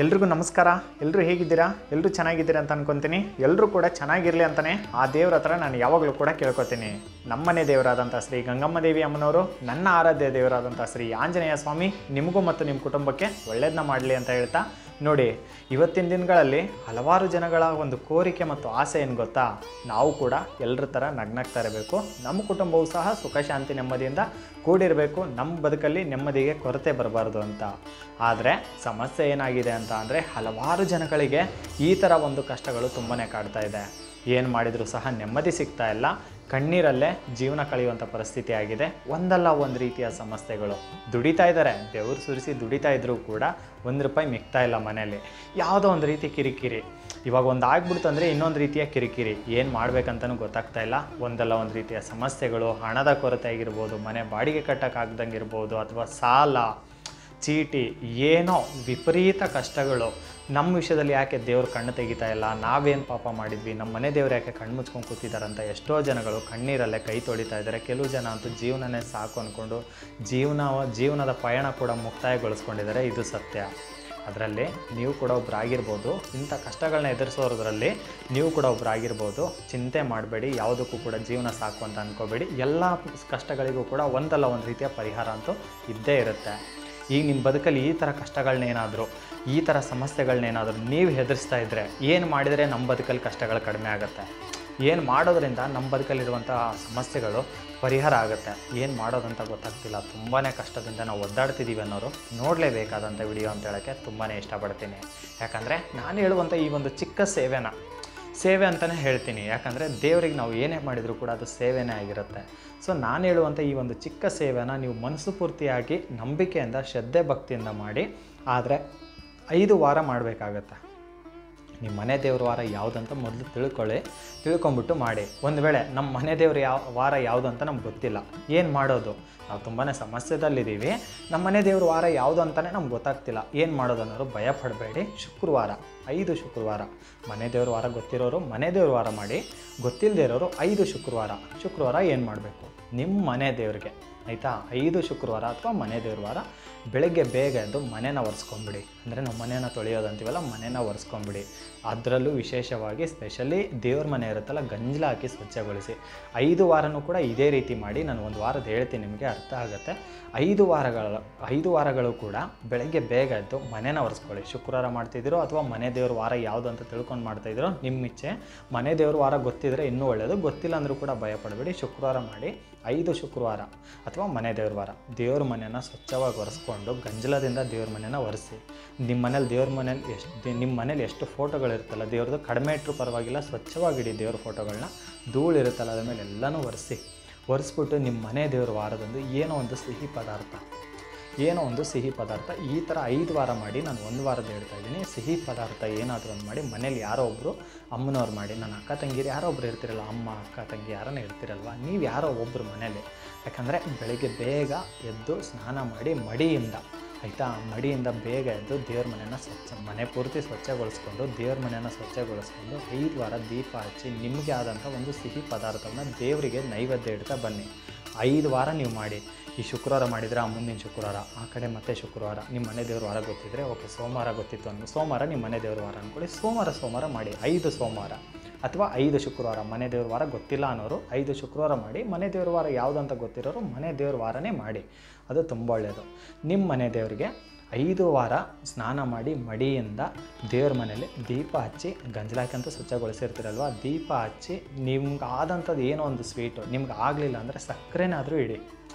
ಎಲ್ರಿಗೂ ನಮಸ್ಕಾರ. ಎಲ್ಲರೂ ಹೇಗಿದ್ದೀರಾ? ಎಲ್ಲರೂ ಚೆನ್ನಾಗಿದ್ದೀರಾ ಅಂತ ಅನ್ಕೊಂತೀನಿ. ಎಲ್ಲರೂ ಕೂಡ ಚೆನ್ನಾಗಿರಲಿ ಅಂತಲೇ ಆ ದೇವ್ರ ಹತ್ರ ನಾನು ಯಾವಾಗಲೂ ಕೂಡ ಕೇಳ್ಕೊತೀನಿ. ನಮ್ಮನೆ ದೇವರಾದಂಥ ಶ್ರೀ ಗಂಗಮ್ಮ ದೇವಿ ಅಮ್ಮನವರು, ನನ್ನ ಆರಾಧ್ಯ ದೇವರಾದಂಥ ಶ್ರೀ ಆಂಜನೇಯ ಸ್ವಾಮಿ ನಿಮಗೂ ಮತ್ತು ನಿಮ್ಮ ಕುಟುಂಬಕ್ಕೆ ಒಳ್ಳೆಯದನ್ನ ಮಾಡಲಿ ಅಂತ ಹೇಳ್ತಾ, ನೋಡಿ, ಇವತ್ತಿನ ದಿನಗಳಲ್ಲಿ ಹಲವಾರು ಜನಗಳ ಒಂದು ಕೋರಿಕೆ ಮತ್ತು ಆಸೆ ಏನು ಗೊತ್ತಾ? ನಾವು ಕೂಡ ಎಲ್ಲರ ಥರ ನಗ್ನಗ್ತಾ ಇರಬೇಕು, ನಮ್ಮ ಕುಟುಂಬವೂ ಸಹ ಸುಖ ಶಾಂತಿ ನೆಮ್ಮದಿಯಿಂದ ಕೂಡಿರಬೇಕು, ನಮ್ಮ ಬದುಕಲ್ಲಿ ನೆಮ್ಮದಿಗೆ ಕೊರತೆ ಬರಬಾರ್ದು ಅಂತ. ಆದರೆ ಸಮಸ್ಯೆ ಏನಾಗಿದೆ ಅಂತ ಅಂದರೆ, ಹಲವಾರು ಜನಗಳಿಗೆ ಈ ಥರ ಒಂದು ಕಷ್ಟಗಳು ತುಂಬಾ ಕಾಡ್ತಾ ಇದೆ. ಏನು ಮಾಡಿದರೂ ಸಹ ನೆಮ್ಮದಿ ಸಿಗ್ತಾ ಇಲ್ಲ, ಕಣ್ಣೀರಲ್ಲೇ ಜೀವನ ಕಳೆಯುವಂಥ ಪರಿಸ್ಥಿತಿ ಆಗಿದೆ. ಒಂದಲ್ಲ ಒಂದು ರೀತಿಯ ಸಮಸ್ಯೆಗಳು. ದುಡಿತಾ ಇದ್ದಾರೆ, ಬೆವರು ಸುರಿಸಿ ದುಡಿತಾ ಇದ್ದರೂ ಕೂಡ ₹1 ಮಿಗ್ತಾ ಇಲ್ಲ ಮನೆಯಲ್ಲಿ. ಯಾವುದೋ ಒಂದು ರೀತಿ ಕಿರಿಕಿರಿ. ಇವಾಗ ಒಂದು ಆಗ್ಬಿಡ್ತು ಅಂದರೆ ಇನ್ನೊಂದು ರೀತಿಯ ಕಿರಿಕಿರಿ. ಏನು ಮಾಡಬೇಕಂತನೂ ಗೊತ್ತಾಗ್ತಾ ಇಲ್ಲ. ಒಂದಲ್ಲ ಒಂದು ರೀತಿಯ ಸಮಸ್ಯೆಗಳು, ಹಣದ ಕೊರತೆ ಆಗಿರ್ಬೋದು, ಮನೆ ಬಾಡಿಗೆ ಕಟ್ಟೋಕ್ಕಾಗ್ದಂಗೆ ಇರ್ಬೋದು, ಅಥವಾ ಸಾಲ, ಚೀಟಿ, ಏನೋ ವಿಪರೀತ ಕಷ್ಟಗಳು. ನಮ್ಮ ವಿಷಯದಲ್ಲಿ ಯಾಕೆ ದೇವ್ರು ಕಣ್ಣು ತೆಗಿತಾ ಇಲ್ಲ, ನಾವೇನು ಪಾಪ ಮಾಡಿದ್ವಿ, ನಮ್ಮ ಮನೆ ದೇವ್ರು ಯಾಕೆ ಕಣ್ಣು ಮುಚ್ಕೊಂಡು ಕೂತಿದ್ದಾರಂತ ಎಷ್ಟೋ ಜನಗಳು ಕಣ್ಣೀರಲ್ಲೇ ಕೈ ತೊಳಿತಾ ಇದ್ದಾರೆ. ಕೆಲವು ಜನ ಅಂತೂ ಜೀವನನೇ ಸಾಕು ಅಂದ್ಕೊಂಡು ಜೀವನದ ಪಯಣ ಕೂಡ ಮುಕ್ತಾಯಗೊಳಿಸ್ಕೊಂಡಿದ್ದಾರೆ. ಇದು ಸತ್ಯ. ಅದರಲ್ಲಿ ನೀವು ಕೂಡ ಒಬ್ಬರಾಗಿರ್ಬೋದು. ಇಂಥ ಕಷ್ಟಗಳನ್ನ ಎದುರಿಸೋದ್ರಲ್ಲಿ ನೀವು ಕೂಡ ಒಬ್ಬರಾಗಿರ್ಬೋದು. ಚಿಂತೆ ಮಾಡಬೇಡಿ, ಯಾವುದಕ್ಕೂ ಕೂಡ ಜೀವನ ಸಾಕು ಅಂತ ಅಂದ್ಕೋಬೇಡಿ. ಎಲ್ಲ ಕಷ್ಟಗಳಿಗೂ ಕೂಡ ಒಂದಲ್ಲ ಒಂದು ರೀತಿಯ ಪರಿಹಾರ ಅಂತೂ ಇದ್ದೇ ಇರುತ್ತೆ. ಈಗ ನಿಮ್ಮ ಬದುಕಲ್ಲಿ ಈ ಥರ ಕಷ್ಟಗಳನ್ನೇನಾದರೂ, ಈ ಥರ ಸಮಸ್ಯೆಗಳನ್ನೇನಾದರೂ ನೀವು ಹೆದರಿಸ್ತಾ ಇದ್ದರೆ, ಏನು ಮಾಡಿದರೆ ನಮ್ಮ ಬದುಕಲ್ಲಿ ಕಷ್ಟಗಳು ಕಡಿಮೆ ಆಗುತ್ತೆ, ಏನು ಮಾಡೋದ್ರಿಂದ ನಮ್ಮ ಬದುಕಲ್ಲಿರುವಂಥ ಸಮಸ್ಯೆಗಳು ಪರಿಹಾರ ಆಗುತ್ತೆ, ಏನು ಮಾಡೋದಂತ ಗೊತ್ತಾಗ್ತಿಲ್ಲ, ತುಂಬಾ ಕಷ್ಟದಿಂದ ನಾವು ಒದ್ದಾಡ್ತಿದ್ದೀವಿ ಅನ್ನೋರು ನೋಡಲೇಬೇಕಾದಂಥ ವಿಡಿಯೋ ಅಂತ ಹೇಳೋಕ್ಕೆ ತುಂಬಾ ಇಷ್ಟಪಡ್ತೀನಿ. ಯಾಕಂದರೆ ನಾನು ಹೇಳುವಂಥ ಈ ಒಂದು ಚಿಕ್ಕ ಸೇವೆ ಅಂತಲೇ ಹೇಳ್ತೀನಿ. ಯಾಕಂದರೆ ದೇವರಿಗೆ ನಾವು ಏನೇ ಮಾಡಿದರೂ ಕೂಡ ಅದು ಸೇವೆನೇ ಆಗಿರುತ್ತೆ. ಸೊ ನಾನು ಹೇಳುವಂಥ ಈ ಒಂದು ಚಿಕ್ಕ ಸೇವೆನ ನೀವು ಮನಸ್ಸು ಪೂರ್ತಿಯಾಗಿ ನಂಬಿಕೆಯಿಂದ, ಶ್ರದ್ಧೆ, ಭಕ್ತಿಯಿಂದ ಮಾಡಿ. ಆದರೆ 5 ವಾರ ಮಾಡಬೇಕಾಗತ್ತೆ. ನಿಮ್ಮ ಮನೆ ದೇವ್ರ ವಾರ ಯಾವುದಂತ ಮೊದಲು ತಿಳ್ಕೊಂಬಿಟ್ಟು ಮಾಡಿ. ಒಂದು ವೇಳೆ ನಮ್ಮ ಮನೆ ದೇವ್ರ ವಾರ ಯಾವುದು ಅಂತ ನಮ್ಗೆ ಗೊತ್ತಿಲ್ಲ, ಏನು ಮಾಡೋದು? ನಾವು ತುಂಬಾ ಸಮಸ್ಯೆದಲ್ಲಿದ್ದೀವಿ, ನಮ್ಮ ಮನೆ ದೇವ್ರ ವಾರ ಯಾವುದು ಅಂತಲೇ ನಮ್ಗೆ ಗೊತ್ತಾಗ್ತಿಲ್ಲ, ಏನು ಮಾಡೋದು ಅನ್ನೋರು ಭಯ ಪಡಬೇಡಿ. ಶುಕ್ರವಾರ, 5 ಶುಕ್ರವಾರ, ಮನೆ ದೇವ್ರ ವಾರ ಗೊತ್ತಿರೋರು ಮನೆ ದೇವ್ರ ವಾರ ಮಾಡಿ, ಗೊತ್ತಿಲ್ಲದೆ ಇರೋರು 5 ಶುಕ್ರವಾರ ಏನು ಮಾಡಬೇಕು? ನಿಮ್ಮ ಮನೆ ದೇವ್ರಿಗೆ, ಆಯಿತಾ? 5 ಶುಕ್ರವಾರ ಅಥವಾ ಮನೆ ದೇವ್ರ ವಾರ ಬೆಳಗ್ಗೆ ಬೇಗ ಎದ್ದು ಮನೇನ ಒರೆಸ್ಕೊಂಬಿಡಿ. ಅಂದರೆ ನಾವು ಮನೇನ ತೊಳೆಯೋದಂತೀವಲ್ಲ, ಮನೇನ ಒರೆಸ್ಕೊಂಬಿಡಿ. ಅದರಲ್ಲೂ ವಿಶೇಷವಾಗಿ ಸ್ಪೆಷಲಿ ದೇವ್ರ ಮನೆ ಇರುತ್ತಲ್ಲ, ಗಂಜಲ ಹಾಕಿ ಸ್ವಚ್ಛಗೊಳಿಸಿ. 5 ವಾರನೂ ಕೂಡ ಇದೇ ರೀತಿ ಮಾಡಿ. ನಾನು ಒಂದು ವಾರದ ಹೇಳ್ತೀನಿ, ನಿಮಗೆ ಅರ್ಥ ಆಗುತ್ತೆ. 5 ವಾರಗಳು ಕೂಡ ಬೆಳಗ್ಗೆ ಬೇಗ ಎದ್ದು ಮನೇನ ಒರೆಸ್ಕೊಳ್ಳಿ. ಶುಕ್ರವಾರ ಮಾಡ್ತಿದ್ದೀರೋ ಅಥವಾ ಮನೆ ದೇವ್ರ ವಾರ ಯಾವುದು ಅಂತ ತಿಳ್ಕೊಂಡು ಮಾಡ್ತಾಯಿದ್ದೀರೋ ನಿಮ್ಮ ಇಚ್ಛೆ. ಮನೆ ದೇವ್ರ ವಾರ ಗೊತ್ತಿದ್ದರೆ ಇನ್ನೂ ಒಳ್ಳೆಯದು, ಗೊತ್ತಿಲ್ಲ ಅಂದರೂ ಕೂಡ ಭಯಪಡಬೇಡಿ. ಶುಕ್ರವಾರ ಮಾಡಿ. 5 ಶುಕ್ರವಾರ ಅಥವಾ ಮನೆ ದೇವ್ರ ವಾರ ದೇವ್ರ ಮನೆಯನ್ನು ಸ್ವಚ್ಛವಾಗಿ ಒರೆಸ್ಕೊಂಡು ಗಂಜಲದಿಂದ ದೇವ್ರ ಮನೆಯನ್ನು ಒರೆಸಿ. ನಿಮ್ಮ ಮನೇಲಿ ಎಷ್ಟು ಫೋಟೋಗಳಿರುತ್ತಲ್ಲ ದೇವ್ರದ್ದು, ಕಡಿಮೆ ಇಟ್ಟರು ಪರವಾಗಿಲ್ಲ, ಸ್ವಚ್ಛವಾಗಿಡಿ ದೇವ್ರ ಫೋಟೋಗಳನ್ನ. ಧೂಳಿರುತ್ತಲ್ಲ ಅದ್ರ ಮೇಲೆ ಎಲ್ಲನೂ ಒರೆಸ್ಬಿಟ್ಟು ನಿಮ್ಮ ಮನೆ ದೇವ್ರ ವಾರದಂದು ಏನೋ ಒಂದು ಸಿಹಿ ಪದಾರ್ಥ ಈ ಥರ 5 ವಾರ ಮಾಡಿ. ನಾನು 1 ವಾರದ ಹೇಳ್ತಾ ಇದ್ದೀನಿ. ಸಿಹಿ ಪದಾರ್ಥ ಏನಾದರೂ ಒಂದು ಮಾಡಿ. ಮನೇಲಿ ಯಾರೋ ಒಬ್ಬರು, ಅಮ್ಮನವ್ರು ಮಾಡಿ, ನನ್ನ ಅಕ್ಕ ತಂಗಿರು ಯಾರೋ ಒಬ್ಬರು ಇರ್ತಿರಲ್ಲ, ಅಮ್ಮ ಅಕ್ಕ ತಂಗಿ ಯಾರನ್ನ ಇರ್ತಿರಲ್ವ, ನೀವು ಯಾರೋ ಒಬ್ಬರು ಮನೇಲಿ. ಯಾಕಂದರೆ ಬೆಳಗ್ಗೆ ಬೇಗ ಎದ್ದು ಸ್ನಾನ ಮಾಡಿ ಮಡಿಯಿಂದ ಬೇಗ ಎದ್ದು ದೇವ್ರ ಮನೆಯನ್ನು ಮನೆ ಪೂರ್ತಿ ಸ್ವಚ್ಛಗೊಳಿಸ್ಕೊಂಡು ದೇವ್ರ ಮನೆಯನ್ನು ಸ್ವಚ್ಛಗೊಳಿಸ್ಕೊಂಡು 5 ವಾರ ದೀಪ ಹಚ್ಚಿ ನಿಮಗೆ ಆದಂಥ ಒಂದು ಸಿಹಿ ಪದಾರ್ಥವನ್ನು ದೇವರಿಗೆ ನೈವೇದ್ಯ ಇಡ್ತಾ ಬನ್ನಿ. 5 ವಾರ ನೀವು ಮಾಡಿ. ಈ ಶುಕ್ರವಾರ ಮಾಡಿದರೆ ಮುಂದಿನ ಶುಕ್ರವಾರ, ಆ ಕಡೆ ಮತ್ತೆ ಶುಕ್ರವಾರ. ನಿಮ್ಮ ಮನೆ ದೇವ್ರ ವಾರ ಗೊತ್ತಿದ್ದರೆ ಓಕೆ, ಸೋಮವಾರ ಗೊತ್ತಿತ್ತು ಅಂದರೆ ಸೋಮವಾರ ನಿಮ್ಮ ಮನೆ ದೇವ್ರ ವಾರ ಅಂದ್ಕೊಳ್ಳಿ. ಸೋಮವಾರ ಮಾಡಿ. 5 ಸೋಮವಾರ ಅಥವಾ 5 ಶುಕ್ರವಾರ. ಮನೆ ದೇವ್ರ ವಾರ ಗೊತ್ತಿಲ್ಲ ಅನ್ನೋರು 5 ಶುಕ್ರವಾರ ಮಾಡಿ. ಮನೆ ದೇವ್ರ ವಾರ ಯಾವುದಂತ ಗೊತ್ತಿರೋರು ಮನೆ ದೇವ್ರ ವಾರನೇ ಮಾಡಿ. ಅದು ತುಂಬ ಒಳ್ಳೆಯದು. ನಿಮ್ಮ ಮನೆ ದೇವರಿಗೆ 5 ವಾರ ಸ್ನಾನ ಮಾಡಿ ಮಡಿಯಿಂದ ದೇವ್ರ ಮನೇಲಿ ದೀಪ ಹಚ್ಚಿ, ಗಂಜಲಾಕಂತ ಸ್ವಚ್ಛಗೊಳಿಸಿರ್ತೀರಲ್ವ, ದೀಪ ಹಚ್ಚಿ ನಿಮ್ಗೆ ಆದಂಥದ್ದು ಏನೋ ಒಂದು ಸ್ವೀಟು, ನಿಮ್ಗೆ ಆಗಲಿಲ್ಲ ಅಂದರೆ ಸಕ್ಕರೆನಾದರೂ ಇಡಿ,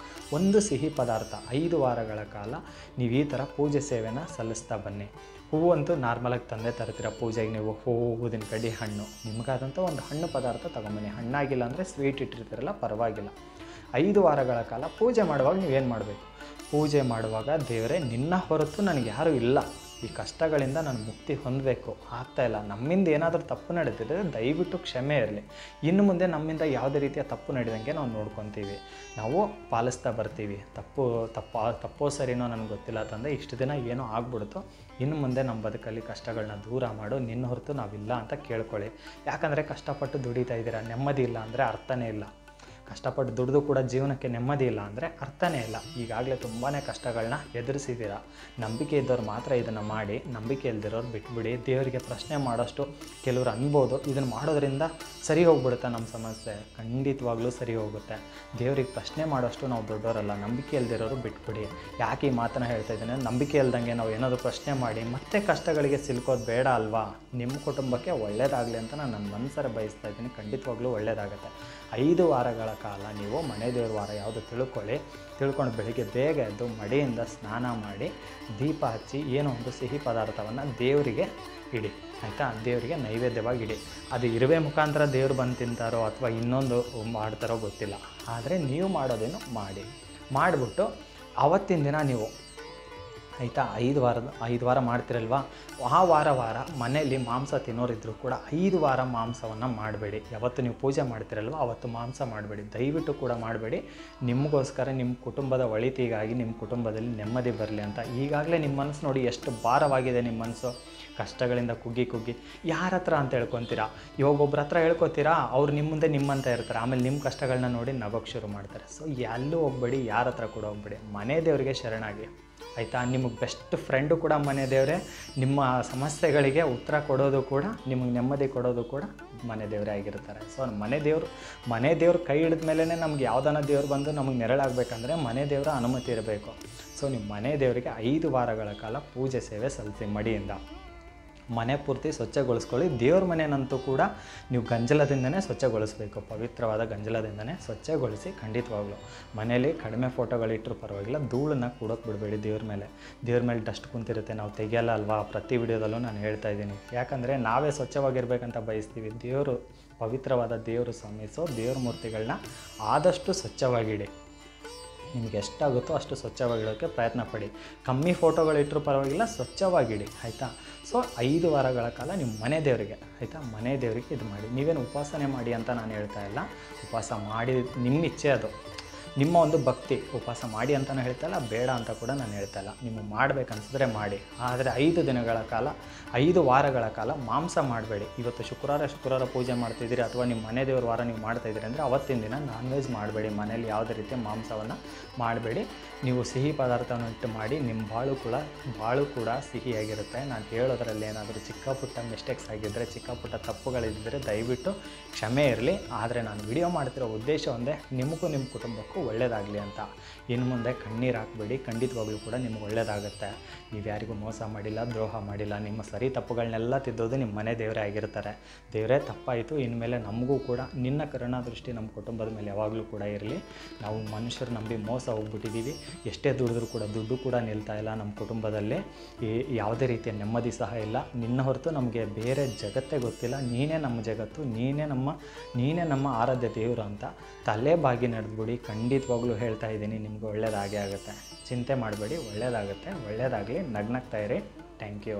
ಒಂದು ಸಿಹಿ ಪದಾರ್ಥ. 5 ವಾರಗಳ ಕಾಲ ನೀವು ಈ ಥರ ಪೂಜೆ ಸೇವೆನ ಸಲ್ಲಿಸ್ತಾ ಬನ್ನಿ. ಹೂವಂತೂ ನಾರ್ಮಲಾಗಿ ತಂದೆ ತರ್ತೀರ ಪೂಜೆಗೆ. ನೀವು ಹೂವು, ಊದಿನ ಕಡ್ಡಿ, ಹಣ್ಣು, ನಿಮಗಾದಂಥ ಒಂದು ಹಣ್ಣು ಪದಾರ್ಥ ತೊಗೊಂಬನ್ನಿ. ಹಣ್ಣಾಗಿಲ್ಲ ಅಂದರೆ ಸ್ವೀಟ್ ಇಟ್ಟಿರ್ತೀರಲ್ಲ, ಪರವಾಗಿಲ್ಲ. 5 ವಾರಗಳ ಕಾಲ ಪೂಜೆ ಮಾಡುವಾಗ ನೀವೇನು ಮಾಡಬೇಕು? ಪೂಜೆ ಮಾಡುವಾಗ, ದೇವರೇ ನಿನ್ನ ಹೊರತು ನನಗೆ ಯಾರೂ ಇಲ್ಲ, ಈ ಕಷ್ಟಗಳಿಂದ ನಾನು ಮುಕ್ತಿ ಹೊಂದಬೇಕು, ಆಗ್ತಾಯಿಲ್ಲ, ನಮ್ಮಿಂದ ಏನಾದರೂ ತಪ್ಪು ನಡೆದಿದ್ದರೆ ದಯವಿಟ್ಟು ಕ್ಷಮೆ ಇರಲಿ. ಇನ್ನು ಮುಂದೆ ನಮ್ಮಿಂದ ಯಾವುದೇ ರೀತಿಯ ತಪ್ಪು ನಡೆದಂಗೆ ನಾವು ನೋಡ್ಕೊತೀವಿ, ನಾವು ಪಾಲಿಸ್ತಾ ಬರ್ತೀವಿ. ತಪ್ಪೋ ಸರಿನೋ ನನಗೆ ಗೊತ್ತಿಲ್ಲ ತಂದೆ, ಇಷ್ಟು ದಿನ ಏನೋ ಆಗ್ಬಿಡ್ತು, ಇನ್ನು ಮುಂದೆ ನಮ್ಮ ಬದುಕಲ್ಲಿ ಕಷ್ಟಗಳನ್ನ ದೂರ ಮಾಡು, ನಿನ್ನ ಹೊರತು ನಾವಿಲ್ಲ ಅಂತ ಕೇಳ್ಕೊಳ್ಳಿ. ಯಾಕಂದರೆ ಕಷ್ಟಪಟ್ಟು ದುಡಿತಾ ಇದ್ದೀರಾ, ನೆಮ್ಮದಿ ಇಲ್ಲ ಅಂದರೆ ಅರ್ಥನೇ ಇಲ್ಲ. ಕಷ್ಟಪಟ್ಟು ದುಡಿದು ಕೂಡ ಜೀವನಕ್ಕೆ ನೆಮ್ಮದಿ ಇಲ್ಲ ಅಂದರೆ ಅರ್ಥನೇ ಇಲ್ಲ. ಈಗಾಗಲೇ ತುಂಬಾ ಕಷ್ಟಗಳನ್ನ ಎದುರಿಸಿದ್ದೀರಾ. ನಂಬಿಕೆ ಇದ್ದವ್ರು ಮಾತ್ರ ಇದನ್ನು ಮಾಡಿ, ನಂಬಿಕೆ ಇಲ್ದಿರೋರು ಬಿಟ್ಬಿಡಿ. ದೇವರಿಗೆ ಪ್ರಶ್ನೆ ಮಾಡೋಷ್ಟು ಕೆಲವರು ಅನ್ಬೋದು, ಇದನ್ನು ಮಾಡೋದ್ರಿಂದ ಸರಿ ಹೋಗ್ಬಿಡುತ್ತೆ ನಮ್ಮ ಸಮಸ್ಯೆ. ಖಂಡಿತವಾಗ್ಲೂ ಸರಿ ಹೋಗುತ್ತೆ. ದೇವ್ರಿಗೆ ಪ್ರಶ್ನೆ ಮಾಡೋಷ್ಟು ನಾವು ದೊಡ್ಡವರಲ್ಲ. ನಂಬಿಕೆ ಇಲ್ದಿರೋರು ಬಿಟ್ಬಿಡಿ. ಯಾಕೆ ಈ ಮಾತನ್ನು ಹೇಳ್ತಾ ಇದ್ದೀನಿ, ನಂಬಿಕೆ ಇಲ್ದಂಗೆ ನಾವು ಏನಾದರೂ ಪ್ರಶ್ನೆ ಮಾಡಿ ಮತ್ತೆ ಕಷ್ಟಗಳಿಗೆ ಸಿಲ್ಕೋದು ಬೇಡ ಅಲ್ವಾ. ನಿಮ್ಮ ಕುಟುಂಬಕ್ಕೆ ಒಳ್ಳೆಯದಾಗಲಿ ಅಂತ ನಾನು ನನ್ನ ಮನಸ್ಸರ ಬಯಸ್ತಾ ಇದ್ದೀನಿ. ಖಂಡಿತವಾಗ್ಲೂ ಒಳ್ಳೆಯದಾಗುತ್ತೆ. 5 ವಾರಗಳ ಕಾಲ ನೀವು ಮನೆ ದೇವ್ರ ವಾರ ಯಾವುದು ತಿಳ್ಕೊಂಡು ಬೆಳಿಗ್ಗೆ ಬೇಗ ಎದ್ದು ಮಡಿಯಿಂದ ಸ್ನಾನ ಮಾಡಿ ದೀಪ ಹಚ್ಚಿ ಏನೋ ಒಂದು ಸಿಹಿ ಪದಾರ್ಥವನ್ನು ದೇವರಿಗೆ ಇಡಿ, ಆಯಿತಾ. ದೇವರಿಗೆ ನೈವೇದ್ಯವಾಗಿ ಇಡಿ. ಅದು ಇರುವೆ ಮುಖಾಂತರ ದೇವ್ರು ಬಂದು ತಿಂತಾರೋ ಅಥವಾ ಇನ್ನೊಂದು ಮಾಡ್ತಾರೋ ಗೊತ್ತಿಲ್ಲ, ಆದರೆ ನೀವು ಮಾಡೋದೇನು ಮಾಡಿಬಿಟ್ಟು ಆವತ್ತಿನ ದಿನ ನೀವು, ಆಯಿತಾ, 5 ವಾರ ಮಾಡ್ತಿರಲ್ವ, ಆ ವಾರ ಮನೆಯಲ್ಲಿ ಮಾಂಸ ತಿನ್ನೋರಿದ್ದರೂ ಕೂಡ 5 ವಾರ ಮಾಂಸವನ್ನು ಮಾಡಬೇಡಿ. ಯಾವತ್ತು ನೀವು ಪೂಜೆ ಮಾಡ್ತಿರಲ್ವ ಅವತ್ತು ಮಾಂಸ ಮಾಡಬೇಡಿ, ದಯವಿಟ್ಟು ಕೂಡ ಮಾಡಬೇಡಿ. ನಿಮಗೋಸ್ಕರ, ನಿಮ್ಮ ಕುಟುಂಬದ ಒಳಿತಿಗಾಗಿ, ನಿಮ್ಮ ಕುಟುಂಬದಲ್ಲಿ ನೆಮ್ಮದಿ ಬರಲಿ ಅಂತ. ಈಗಾಗಲೇ ನಿಮ್ಮ ಮನಸ್ಸು ನೋಡಿ ಎಷ್ಟು ಭಾರವಾಗಿದೆ. ನಿಮ್ಮ ಮನಸ್ಸು ಕಷ್ಟಗಳಿಂದ ಕುಗ್ಗಿ ಯಾರ ಹತ್ರ ಅಂತ ಹೇಳ್ಕೊತೀರಾ? ಇವಾಗ ಒಬ್ರ ಹತ್ರ ಹೇಳ್ಕೊತೀರಾ, ಅವ್ರು ನಿಮ್ಮ ಮುಂದೆ ನಿಮ್ಮಂತ ಇರ್ತಾರೆ, ಆಮೇಲೆ ನಿಮ್ಮ ಕಷ್ಟಗಳನ್ನ ನೋಡಿ ನಗೋಕ್ಕೆ ಶುರು ಮಾಡ್ತಾರೆ. ಸೊ ಎಲ್ಲೂ ಹೋಗ್ಬೇಡಿ, ಯಾರ ಹತ್ರ ಕೂಡ ಹೋಗ್ಬೇಡಿ. ಮನೆ ದೇವರಿಗೆ ಶರಣಾಗಿ, ಆಯಿತಾ. ನಿಮಗೆ ಬೆಸ್ಟ್ ಫ್ರೆಂಡು ಕೂಡ ಮನೆ ದೇವರೇ. ನಿಮ್ಮ ಸಮಸ್ಯೆಗಳಿಗೆ ಉತ್ತರ ಕೊಡೋದು ಕೂಡ, ನಿಮಗೆ ನೆಮ್ಮದಿ ಕೊಡೋದು ಕೂಡ ಮನೆ ದೇವರೇ ಆಗಿರ್ತಾರೆ. ಸೊ ಮನೆ ದೇವ್ರ ಕೈ ಹಿಡಿದ ಮೇಲೇ ನಮ್ಗೆ ಯಾವ್ದಾನ ದೇವ್ರು ಬಂದು ನಮಗೆ ನೆರಳಾಗಬೇಕಂದ್ರೆ ಮನೆ ದೇವರ ಅನುಮತಿ ಇರಬೇಕು. ಸೊ ನೀವು ಮನೆ ದೇವರಿಗೆ 5 ವಾರಗಳ ಕಾಲ ಪೂಜೆ ಸೇವೆ ಸಲ್ಲಿಸಿ ಮಡಿಯಿಂದ. ಮನೆ ಪೂರ್ತಿ ಸ್ವಚ್ಛಗೊಳಿಸ್ಕೊಳ್ಳಿ. ದೇವ್ರ ಮನೆಯಂತೂ ಕೂಡ ನೀವು ಗಂಜಲದಿಂದನೇ ಸ್ವಚ್ಛಗೊಳಿಸಬೇಕು. ಪವಿತ್ರವಾದ ಗಂಜಲದಿಂದನೇ ಸ್ವಚ್ಛಗೊಳಿಸಿ. ಖಂಡಿತವಾಗ್ಲೂ ಮನೇಲಿ ಕಡಿಮೆ ಫೋಟೋಗಳಿಟ್ಟರೂ ಪರವಾಗಿಲ್ಲ, ಧೂಳನ್ನು ಕೂಡೋಕೆ ಬಿಡಬೇಡಿ. ದೇವ್ರ ಮೇಲೆ ಡಸ್ಟ್ ಕುಂತಿರುತ್ತೆ, ನಾವು ತೆಗಿಯಲ್ಲ ಅಲ್ವಾ. ಪ್ರತಿ ವಿಡಿಯೋದಲ್ಲೂ ನಾನು ಹೇಳ್ತಾ ಇದ್ದೀನಿ, ಯಾಕಂದರೆ ನಾವೇ ಸ್ವಚ್ಛವಾಗಿರ್ಬೇಕಂತ ಬಯಸ್ತೀವಿ. ದೇವರು ಪವಿತ್ರವಾದ ದೇವರು ಸ್ವಾಮಿ. ಸೊ ದೇವ್ರ ಮೂರ್ತಿಗಳನ್ನ ಆದಷ್ಟು ಸ್ವಚ್ಛವಾಗಿಡಿ. ನಿಮಗೆ ಎಷ್ಟಾಗುತ್ತೋ ಅಷ್ಟು ಸ್ವಚ್ಛವಾಗಿಡೋಕ್ಕೆ ಪ್ರಯತ್ನ ಪಡಿ. ಕಮ್ಮಿ ಫೋಟೋಗಳಿಟ್ಟರೂ ಪರವಾಗಿಲ್ಲ, ಸ್ವಚ್ಛವಾಗಿಡಿ, ಆಯಿತಾ. ಸೊ 5 ವಾರಗಳ ಕಾಲ ನಿಮ್ಮ ಮನೆ ದೇವರಿಗೆ, ಆಯಿತಾ, ಮನೆ ದೇವರಿಗೆ ಇದು ಮಾಡಿ. ನೀವೇನು ಉಪವಾಸನೆ ಮಾಡಿ ಅಂತ ನಾನು ಹೇಳ್ತಾ ಇಲ್ಲ. ಉಪವಾಸ ಮಾಡಿ ನಿಮ್ಮ ಇಚ್ಛೆ, ಅದು ನಿಮ್ಮ ಒಂದು ಭಕ್ತಿ. ಉಪವಾಸ ಮಾಡಿ ಅಂತಲೂ ಹೇಳ್ತಾ ಇಲ್ಲ, ಬೇಡ ಅಂತ ಕೂಡ ನಾನು ಹೇಳ್ತಾ ಇಲ್ಲ. ನಿಮಗೆ ಮಾಡಬೇಕನ್ಸಿದ್ರೆ ಮಾಡಿ. ಆದರೆ 5 ವಾರಗಳ ಕಾಲ ಮಾಂಸ ಮಾಡಬೇಡಿ. ಇವತ್ತು ಶುಕ್ರವಾರ ಪೂಜೆ ಮಾಡ್ತಿದ್ದೀರಿ ಅಥವಾ ನಿಮ್ಮ ಮನೆ ದೇವ್ರ ವಾರ ನೀವು ಮಾಡ್ತಾಯಿದ್ದೀರಿ ಅಂದರೆ ಅವತ್ತಿನ ದಿನ ನಾನ್ ವೆಜ್ ಮಾಡಬೇಡಿ. ಮನೇಲಿ ಯಾವುದೇ ರೀತಿಯ ಮಾಂಸವನ್ನು ಮಾಡಬೇಡಿ. ನೀವು ಸಿಹಿ ಪದಾರ್ಥವನ್ನು ಇಟ್ಟು ಮಾಡಿ. ನಿಮ್ಮ ಬಾಳು ಕೂಡ ಸಿಹಿಯಾಗಿರುತ್ತೆ. ನಾನು ಹೇಳೋದ್ರಲ್ಲಿ ಏನಾದರೂ ಚಿಕ್ಕ ಪುಟ್ಟ ಮಿಸ್ಟೇಕ್ಸ್ ಆಗಿದ್ದರೆ, ಚಿಕ್ಕ ಪುಟ್ಟ ತಪ್ಪುಗಳಿದ್ದರೆ ದಯವಿಟ್ಟು ಕ್ಷಮೆ ಇರಲಿ. ಆದರೆ ನಾನು ವಿಡಿಯೋ ಮಾಡ್ತಿರೋ ಉದ್ದೇಶ ಒಂದೇ, ನಿಮಗೂ ನಿಮ್ಮ ಕುಟುಂಬಕ್ಕೂ ಒಳ್ಳೆಯದಾಗಲಿ ಅಂತ. ಇನ್ನು ಮುಂದೆ ಕಣ್ಣೀರು ಹಾಕಬೇಡಿ. ಖಂಡಿತವಾಗ್ಲೂ ಕೂಡ ನಿಮ್ಗೆ ಒಳ್ಳೆಯದಾಗುತ್ತೆ. ನೀವು ಯಾರಿಗೂ ಮೋಸ ಮಾಡಿಲ್ಲ, ದ್ರೋಹ ಮಾಡಿಲ್ಲ. ನಿಮ್ಮ ಸರಿ ತಪ್ಪುಗಳನ್ನೆಲ್ಲ ತಿದ್ದೋದು ನಿಮ್ಮ ಮನೆ ದೇವರೇ ಆಗಿರ್ತಾರೆ. ದೇವರೇ ತಪ್ಪಾಯಿತು, ಇನ್ಮೇಲೆ ನಮಗೂ ಕೂಡ ನಿನ್ನ ಕರುಣಾ ದೃಷ್ಟಿ ನಮ್ಮ ಕುಟುಂಬದ ಮೇಲೆ ಯಾವಾಗಲೂ ಕೂಡ ಇರಲಿ. ನಾವು ಮನುಷ್ಯರು ನಂಬಿ ಮೋಸ ಹೋಗ್ಬಿಟ್ಟಿದ್ದೀವಿ. ಎಷ್ಟೇ ದುಡಿದ್ರೂ ಕೂಡ ದುಡ್ಡು ಕೂಡ ನಿಲ್ತಾ ಇಲ್ಲ ನಮ್ಮ ಕುಟುಂಬದಲ್ಲಿ. ಯಾವುದೇ ರೀತಿಯ ನೆಮ್ಮದಿ ಸಹ ಇಲ್ಲ. ನಿನ್ನ ಹೊರತು ನಮಗೆ ಬೇರೆ ಜಗತ್ತೇ ಗೊತ್ತಿಲ್ಲ. ನೀನೇ ನಮ್ಮ ಜಗತ್ತು, ನೀನೇ ನಮ್ಮ ಆರಾಧ್ಯ ದೇವರು ಅಂತ ತಲೆ ಬಾಗಿ ನಡೆದ್ಬಿಡಿ. ಖಂಡಿತವಾಗ್ಲೂ ಹೇಳ್ತಾ ಇದ್ದೀನಿ, ನಿಮ್ಗೆ ಒಳ್ಳೆಯದಾಗೇ ಆಗುತ್ತೆ. ಚಿಂತೆ ಮಾಡಬೇಡಿ, ಒಳ್ಳೆಯದಾಗುತ್ತೆ. ಒಳ್ಳೆಯದಾಗಲಿ. ನಗ್ನಗ್ತಾ ಇರಿ. Thank you.